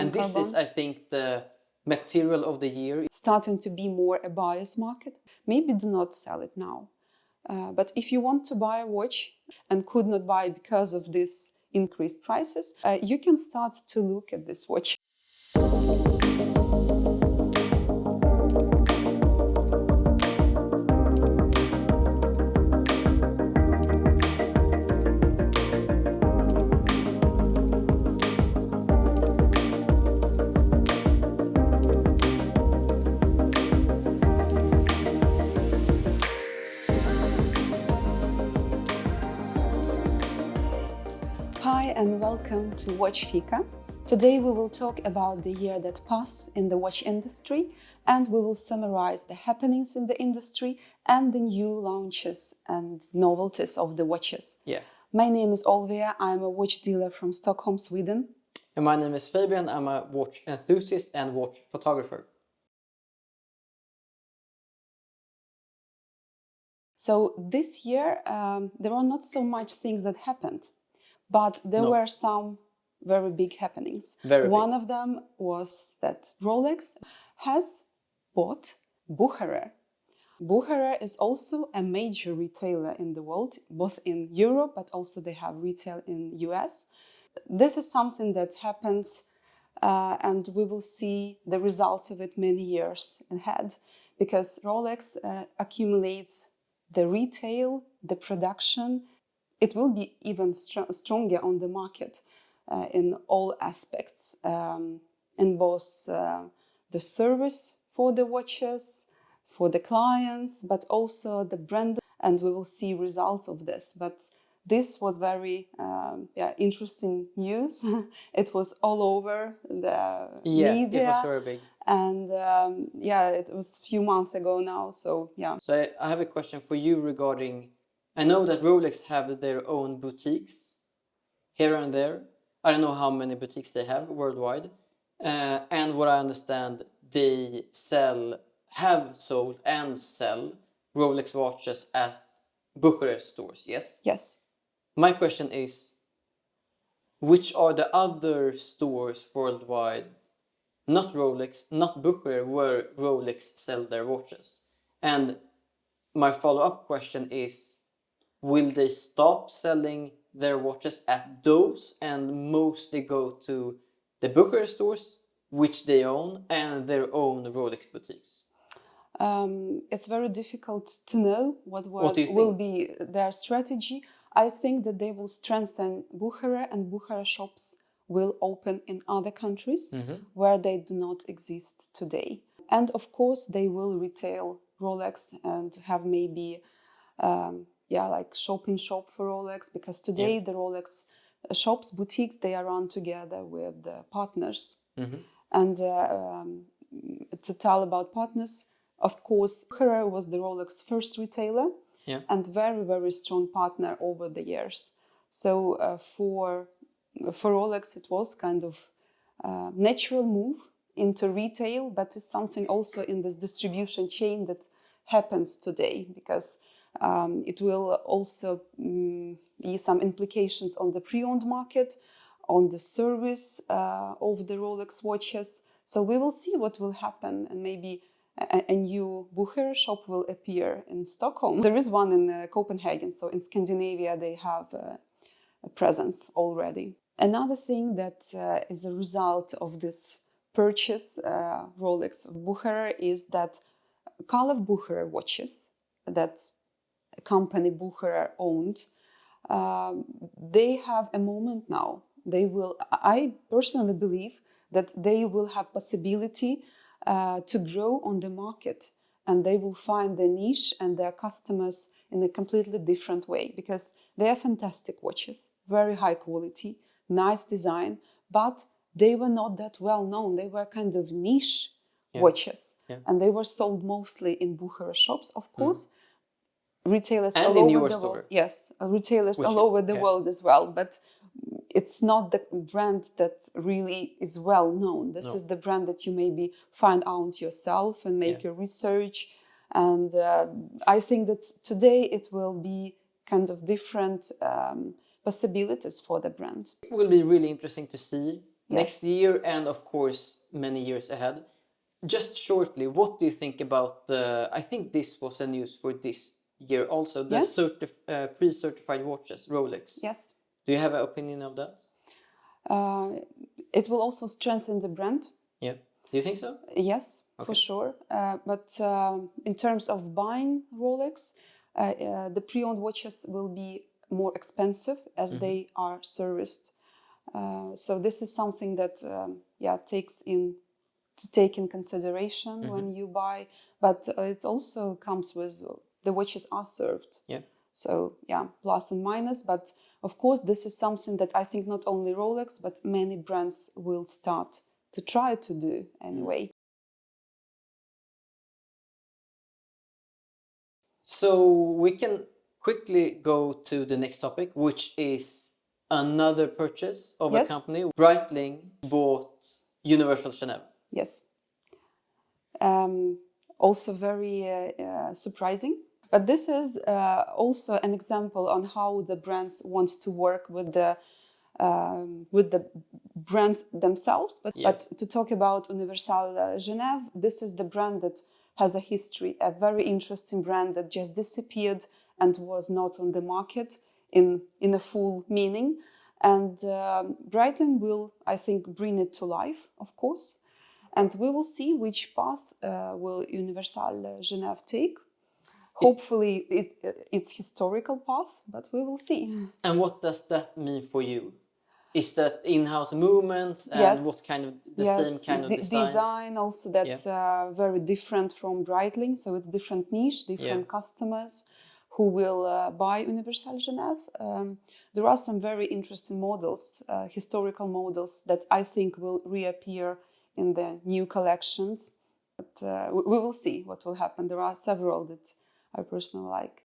And this carbon. is, I think, the material of the year. Starting to be more a buyer's market. Maybe do not sell it now. But if you want to buy a watch and could not buy because of this increased prices, you can start to look at this watch. Hi and welcome to WatchFika. Today we will talk about the year that passed in the watch industry, and we will summarize the happenings in the industry and the new launches and novelties of the watches. Yeah. My name is Olviya. I'm a watch dealer from Stockholm, Sweden. And my name is Fabian. I'm a watch enthusiast and watch photographer. So this year there are not so much things that happened, but there were some very big happenings. One of them was that Rolex has bought Bucherer. Bucherer is also a major retailer in the world, both in Europe, but also they have retail in US. This is something that happens and we will see the results of it many years ahead, because Rolex accumulates the retail, the production. It will be even stronger on the market in all aspects, in both the service for the watches, for the clients, but also the brand. And we will see results of this. But this was very interesting news. It was all over the media. It was very big. And it was a few months ago now. So I have a question for you regarding. I know that Rolex have their own boutiques here and there. I don't know how many boutiques they have worldwide. And what I understand, they have sold and sell Rolex watches at Bucherer stores, yes? Yes. My question is, which are the other stores worldwide, not Rolex, not Bucherer, where Rolex sell their watches? And my follow-up question is, will they stop selling their watches at those and mostly go to the Bucherer stores, which they own, and their own Rolex boutiques? It's very difficult to know what do will be their strategy. I think that they will strengthen Bucherer, and Bucherer shops will open in other countries where they do not exist today. And of course, they will retail Rolex and have maybe like shop-in-shop for Rolex, because today the Rolex shops, boutiques, they are run together with partners. And to tell about partners, of course, Bucherer was the Rolex first retailer and very, very strong partner over the years. So for Rolex, it was kind of a natural move into retail, but it's something also in this distribution chain that happens today, because it will also be some implications on the pre-owned market, on the service of the Rolex watches. So we will see what will happen, and maybe a new Bucherer shop will appear in Stockholm. There is one in Copenhagen, so in Scandinavia they have a presence already. Another thing that is a result of this purchase, Rolex of Bucherer, is that Carl of Bucherer watches that company Bucherer owned, they have a moment now. I personally believe that they will have possibility to grow on the market, and they will find their niche and their customers in a completely different way, because they are fantastic watches, very high quality, nice design, but they were not that well known. They were kind of niche watches, and they were sold mostly in Bucherer shops, of course. Retailers and all in over your the store. world. Yes, retailers all over the world as well, but it's not the brand that really is well known. This is the brand that you maybe find out yourself and make your research. And I think that today it will be of different possibilities for the brand. It will be really interesting to see next year and of course many years ahead. Just shortly, what do you think about the, I think this was a news for this year also, the Yes. pre-certified watches, Rolex. Yes. Do you have an opinion of that? It will also strengthen the brand. Yeah. Do you think so? Yes, Okay. for sure. But in terms of buying Rolex, the pre-owned watches will be more expensive as they are serviced. So this is something that take in consideration when you buy. But it also comes with the watches are served. Yeah. So yeah, plus and minus. But of course, this is something that I think not only Rolex but many brands will start to try to do anyway. So we can quickly go to the next topic, which is another purchase of a Yes. company. Breitling bought Universal Genève. Yes. Also very surprising. But this is also an example on how the brands want to work with the brands themselves. But to talk about Universal Genève, this is the brand that has a history, a very interesting brand that just disappeared and was not on the market in a full meaning. And Breitling will, I think, bring it to life, of course. And we will see which path will Universal Genève take. Hopefully, it's historical path, but we will see. And what does that mean for you? Is that in-house movements and Yes. what kind of Yes, same kind of designs? design also that's very different from Breitling, so it's different niche, different customers who will buy Universal Genève. There are some very interesting models, historical models that I think will reappear in the new collections. But we will see what will happen. There are several that I personally like.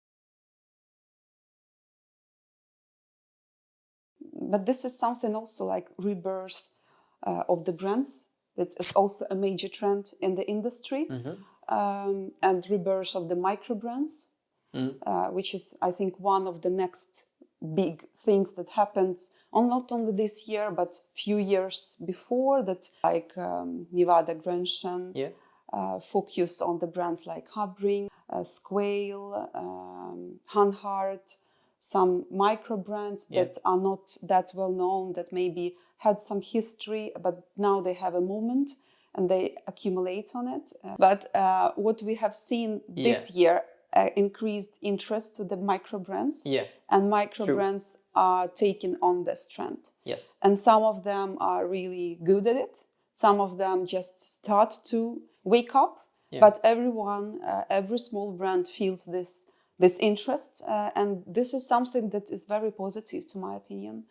But this is something also like rebirth of the brands. That is also a major trend in the industry. And rebirth of the micro brands, which is, I think, one of the next big things that happens not only this year but few years before that, like Nevada Grenshan, focus on the brands like Habring, Squale, Hanhart, some micro brands that are not that well known, that maybe had some history, but now they have a moment and they accumulate on it. But what we have seen this year, increased interest to the micro brands, and micro brands are taking on this trend. Yes. And some of them are really good at it. Some of them just start to wake up. But everyone, every small brand feels this interest, and this is something that is very positive, to my opinion.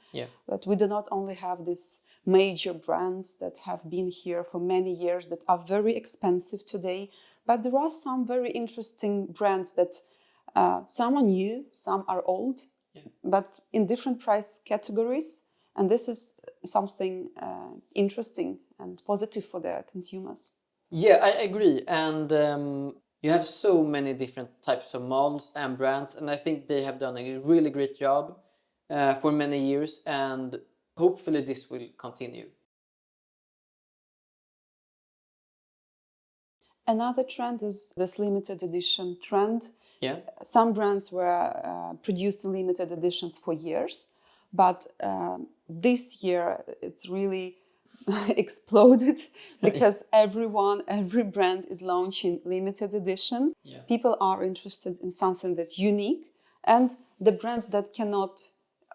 That we do not only have these major brands that have been here for many years that are very expensive today, but there are some very interesting brands that some are new, some are old, but in different price categories, and this is something interesting and positive for the consumers. Yeah, I agree. And you have so many different types of models and brands, and I think they have done a really great job for many years, and hopefully this will continue. Another trend is this limited edition trend. Yeah. Some brands were producing limited editions for years, but this year it's really exploded because every brand is launching limited edition. People are interested in something that's unique, and the brands that cannot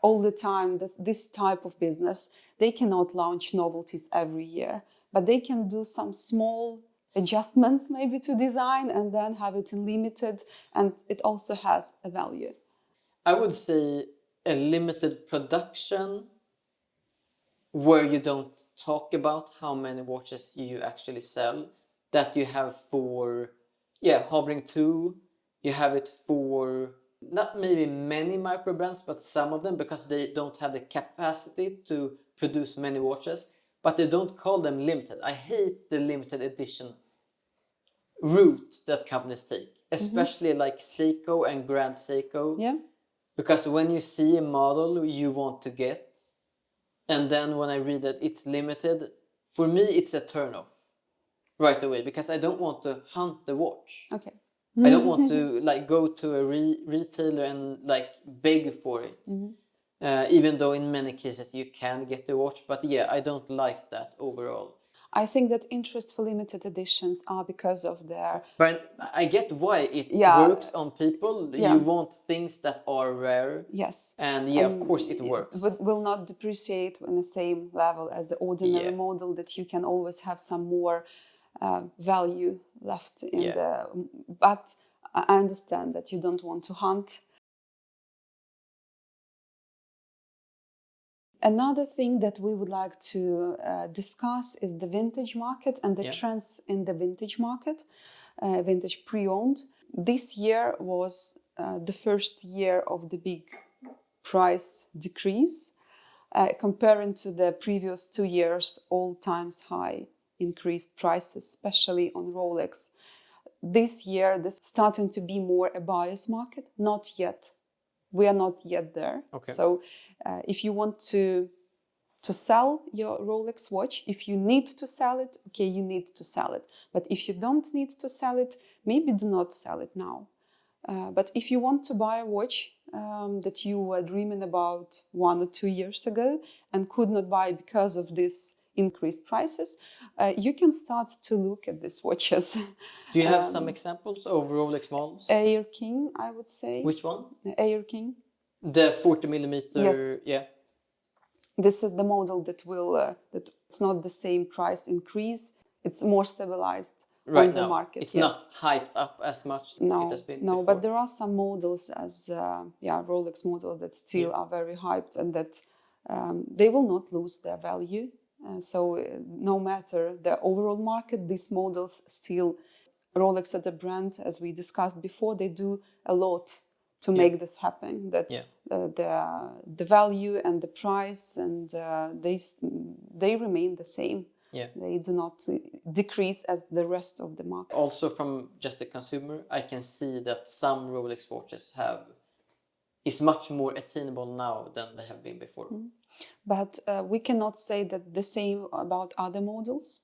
all the time, this type of business, they cannot launch novelties every year, but they can do some small adjustments maybe to design and then have it in limited, and it also has a value. I would say a limited production where you don't talk about how many watches you actually sell, that you have for Habring 2, you have it for not maybe many micro brands, but some of them, because they don't have the capacity to produce many watches, but they don't call them limited. I hate the limited edition route that companies take, especially like Seiko and Grand Seiko. Yeah. Because when you see a model you want to get, and then when I read that it's limited, for me it's a turn off right away, because I don't want to hunt the watch. Okay. I don't want to like go to a retailer and like beg for it. Even though in many cases you can get the watch, but yeah, I don't like that overall. I think that interest for limited editions are because of their... But I get why it Yeah, works on people. yeah. You want things that are rare. Yes. And yeah, of course it works. But will not depreciate on the same level as the ordinary Yeah. model, that you can always have some more value left in Yeah. the... But I understand that you don't want to hunt. Another thing that we would like to discuss is the vintage market and the trends in the vintage market, vintage pre-owned. This year was the first year of the big price decrease, comparing to the previous 2 years, all times high increased prices, especially on Rolex. This year, this is starting to be more a buyer's market. Not yet. We are not yet there. Okay. So if you want to sell your Rolex watch, if you need to sell it, okay, you need to sell it. But if you don't need to sell it, maybe do not sell it now. But if you want to buy a watch that you were dreaming about 1 or 2 years ago and could not buy because of this increased prices, you can start to look at these watches. Do you have some examples of Rolex models? Air King, I would say. Which one? Air King. The 40 millimeter. Yes. Yeah. This is the model that will that it's not the same price increase. It's more stabilized Right on the now. market. It's yes. not hyped up as much No, it has been no, before. but there are some models as Rolex models that still are very hyped, and that they will not lose their value. So no matter the overall market, these models still, Rolex as a brand, as we discussed before, they do a lot to make this happen. That the value and the price and they remain the same. Yeah. They do not decrease as the rest of the market. Also, from just a consumer, I can see that some Rolex watches is much more attainable now than they have been before. But we cannot say that the same about other models.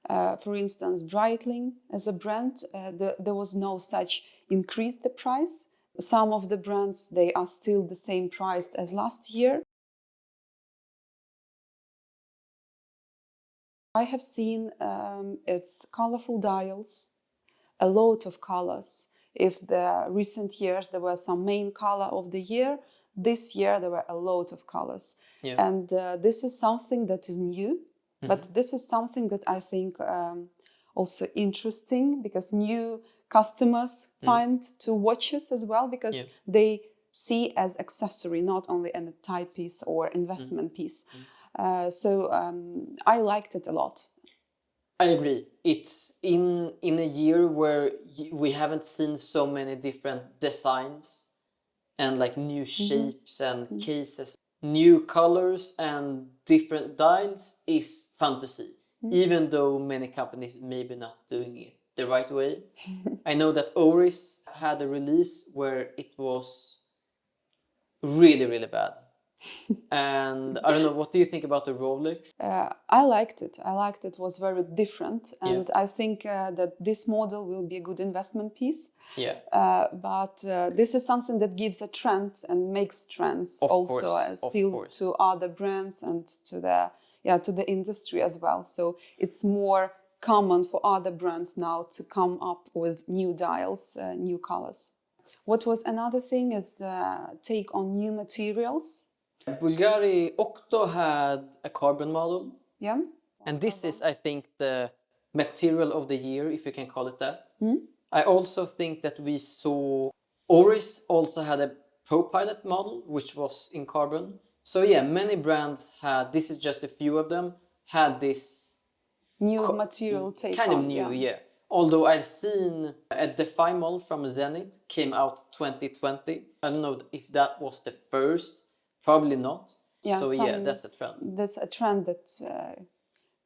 For instance, Breitling as a brand, there was no such increase the price. Some of the brands, they are still the same priced as last year. I have seen its colorful dials, a lot of colors. If the recent years there were some main color of the year, this year there were a lot of colors. Yeah. And this is something that is new, but this is something that I think also interesting, because new customers find to watches as well, because they see as accessory, not only a timepiece or investment piece. So I liked it a lot. I agree. It's in a year where we haven't seen so many different designs and like new shapes and cases. New colors and different dials is fun to see, even though many companies maybe not doing it the right way. I know that Oris had a release where it was really, really bad. And I don't know, what do you think about the Rolex? I liked it. I liked it. It was very different. And I think that this model will be a good investment piece. Yeah. But this is something that gives a trend and makes trends Of also course, appeal to other brands and to the industry as well. So it's more common for other brands now to come up with new dials, new colors. What was another thing is the take on new materials. Bulgari Octo had a carbon model. Yeah. And this is, I think, the material of the year, if you can call it that. I also think that we saw Oris also had a Pro Pilot model, which was in carbon. So yeah, many brands had, this is just a few of them, had this new material take kind on. of new, yeah. Although I've seen a Defy model from Zenith came out 2020. I don't know if that was the first, probably not. So yeah, that's a trend. That's a trend that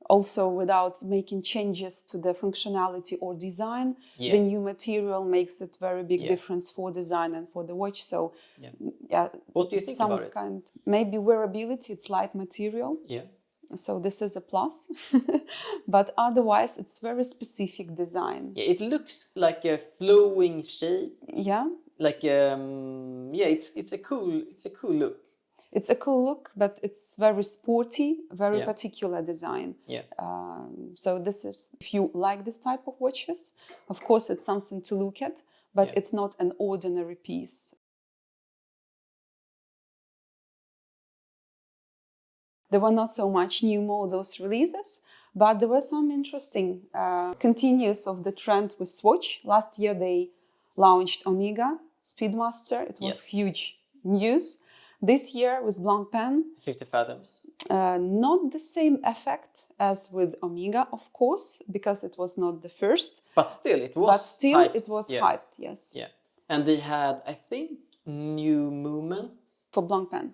Also, without making changes to the functionality or design, the new material makes it very big difference for design and for the watch. So, what do you think about it? Maybe wearability, it's light material. So this is a plus, but otherwise it's very specific design. It looks like a flowing shape. Like it's a cool look. It's a cool look, but it's very sporty, very particular design. So this is, if you like this type of watches, of course it's something to look at, but it's not an ordinary piece. There were not so much new models releases, but there were some interesting continues of the trend with Swatch. Last year they launched Omega Speedmaster. It was huge news. This year with Blancpain, 50 Fathoms. Not the same effect as with Omega, of course, because it was not the first. But still, it was hyped, yes. Yeah. And they had, I think, new movements. For Blancpain.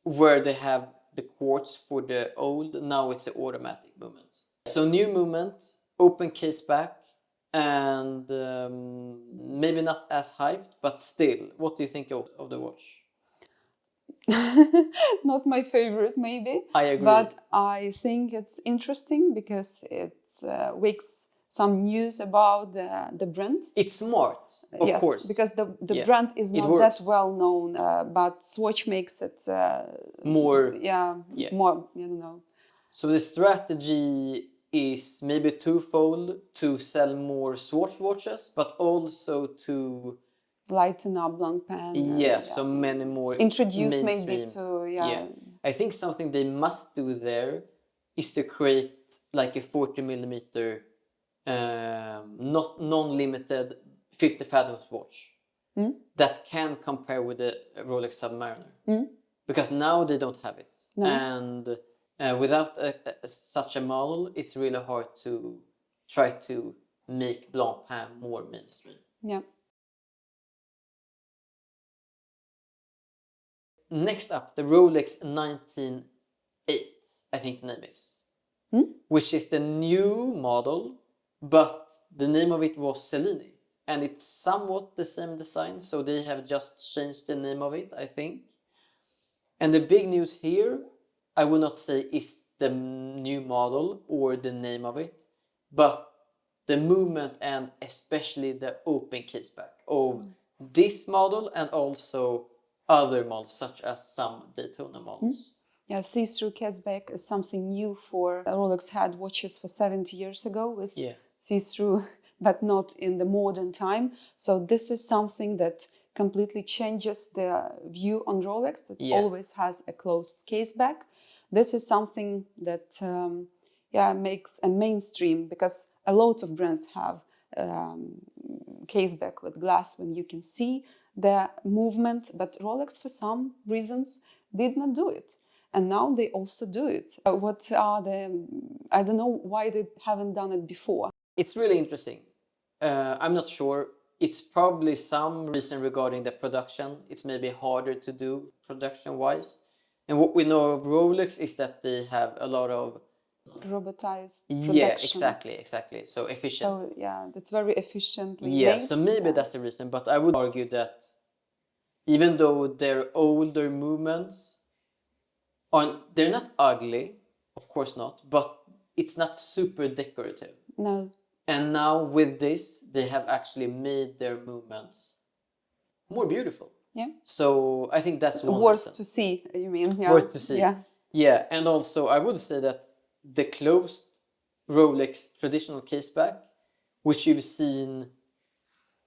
Where they have the quartz for the old, now it's the automatic movement. So new movement, open case back, and maybe not as hyped, but still, what do you think of the watch? Not my favorite, maybe. I agree. But I think it's interesting because it wakes some news about the brand. It's smart, of course. Because the brand is not that well known, but Swatch makes it more. More, I don't know. So the strategy is maybe twofold: to sell more Swatch watches, but also to lighten up Blancpain. So many more introduce mainstream. Maybe to I think something they must do there is to create like a 40 millimeter not non-limited 50 Fathoms watch that can compare with the Rolex Submariner, because now they don't have it. And without such a model, it's really hard to try to make Blancpain more mainstream. Next up, the Rolex 198, I think the name is, which is the new model, but the name of it was Cellini, and it's somewhat the same design, so they have just changed the name of it, I think. And the big news here, I would not say is the new model or the name of it, but the movement and especially the open case back of this model and also other models, such as some Daytona models. See-through caseback is something new for Rolex had watches for 70 years ago with see-through, but not in the modern time. So this is something that completely changes the view on Rolex, that always has a closed caseback. This is something that makes a mainstream, because a lot of brands have caseback with glass when you can see the movement, but Rolex for some reasons did not do it, and now they also do it. What are the, I don't know why they haven't done it before. It's really interesting. I'm not sure. It's probably some reason regarding the production. It's maybe harder to do production wise, and what we know of Rolex is that they have a lot of robotized production. Exactly. So efficient. So that's very efficiently made. So maybe that's the reason, but I would argue that even though they're older movements, they're not ugly, of course not, but it's not super decorative. No. And now with this, they have actually made their movements more beautiful. So I think that's one worth reason. To see, you mean? Worth to see. Yeah, and also I would say that the closed Rolex traditional caseback, which you've seen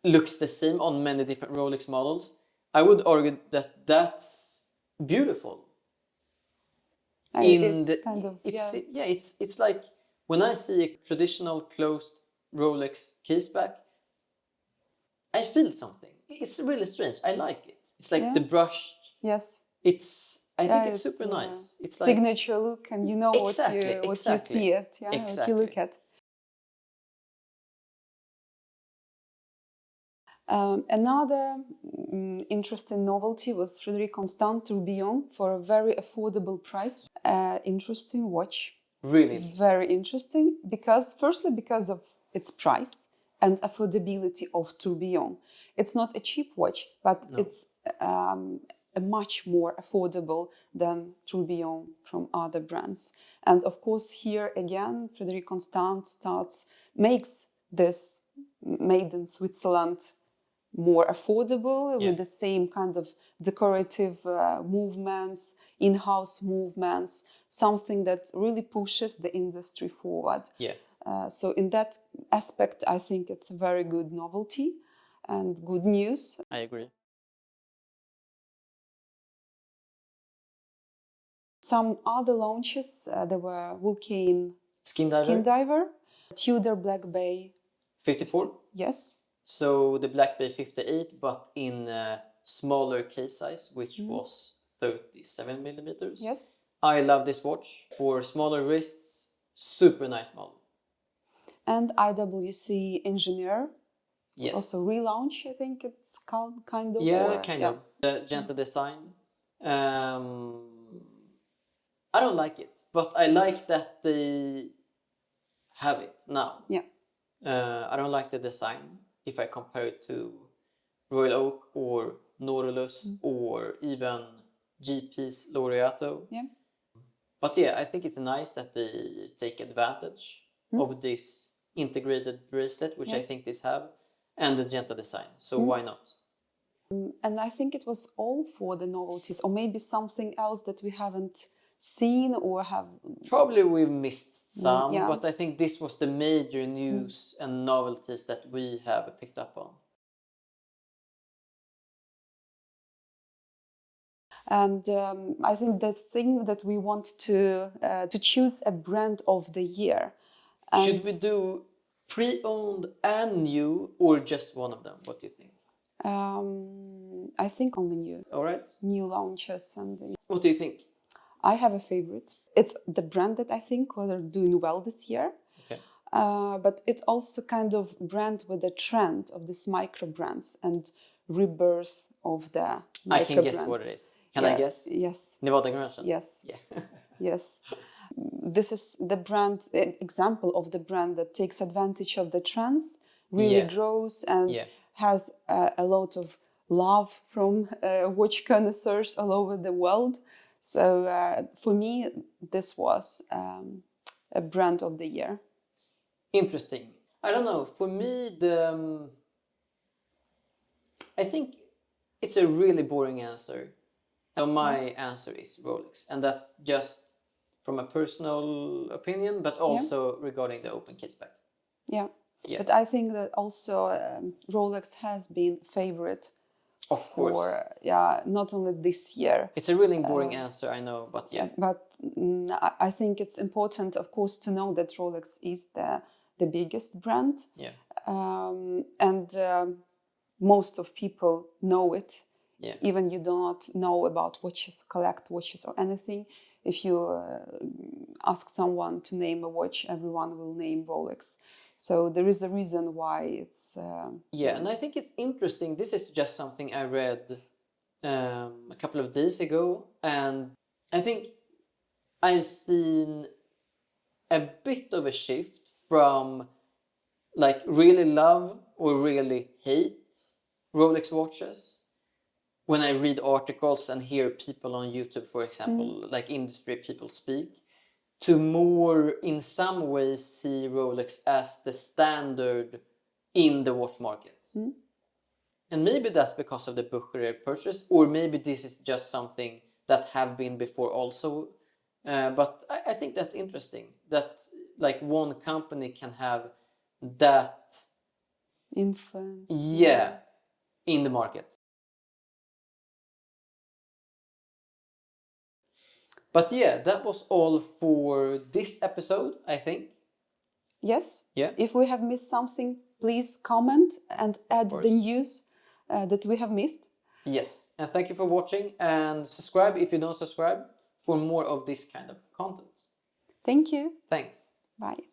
looks the same on many different Rolex models, I would argue that that's beautiful. It's like when I see a traditional closed Rolex caseback, I feel something. It's really strange. I like it. It's like the brushed. Yes. I think it's super nice. It's signature look, and you know what you see it. What you look at. Another interesting novelty was Frederique Tourbillon for a very affordable price. Interesting watch. Really interesting. very interesting because, firstly, because of its price and affordability of Tourbillon. It's not a cheap watch, but it's a much more affordable than Tourbillon from other brands. And of course, here again, Frederique makes this made in Switzerland more affordable with the same kind of decorative movements, in-house movements, something that really pushes the industry forward. Yeah. So in that aspect, I think it's a very good novelty and good news. I agree. Some other launches, there were Vulcane Skin Skin Diver. Diver, Tudor Black Bay 54. Yes. So the Blancpain 58, but in a smaller case size, which was 37 millimeters. Yes. I love this watch. For smaller wrists, super nice model. And IWC Engineer. Yes. Also relaunch, I think it's called, kind of. Yeah, kind of. The gentle design. I don't like it, but I like that they have it now. Yeah. I don't like the design if I compare it to Royal Oak or Nautilus or even GP's Laureato. Yeah. But yeah, I think it's nice that they take advantage of this integrated bracelet, which I think these have, and the gentle design. So why not? And I think it was all for the novelties, or maybe something else that we haven't seen or have. Probably we've missed some, yeah. but I think this was the major news and novelties that we have picked up on. And I think the thing that we want to choose a brand of the year. And should we do pre-owned and new, or just one of them? What do you think? I think only new. All right. New launches and. What do you think? I have a favorite. It's the brand that I think are doing well this year. Okay. But it's also kind of brand with the trend of these micro brands and rebirth of the micro I can guess brands. what it is. Can I guess? Yes. Nevada Grunge? Yes. Yeah. Yes. This is the brand example of the brand that takes advantage of the trends, really grows and has a lot of love from watch connoisseurs all over the world. So for me, this was a brand of the year. Interesting. I don't know. For me, I think it's a really boring answer. So my answer is Rolex, and that's just from a personal opinion, but also regarding the open case back. Yeah. But I think that also Rolex has been favorite. Of course. Not only this year. It's a really boring answer, I know, but yeah. But I think it's important, of course, to know that Rolex is the biggest brand. Yeah. And most of people know it. Yeah. Even you do not know about watches, collect watches or anything. If you ask someone to name a watch, everyone will name Rolex. So there is a reason why it's... and I think it's interesting. This is just something I read a couple of days ago. And I think I've seen a bit of a shift from like really love or really hate Rolex watches. When I read articles and hear people on YouTube, for example, like industry people speak, to more, in some ways, see Rolex as the standard in the watch market. And maybe that's because of the Bucherer purchase, or maybe this is just something that have been before also. But I think that's interesting, that like one company can have that influence. In the market. But yeah, that was all for this episode, I think. Yes. Yeah. If we have missed something, please comment and add the news that we have missed. Yes. And thank you for watching, and subscribe if you don't subscribe for more of this kind of content. Thank you. Thanks. Bye.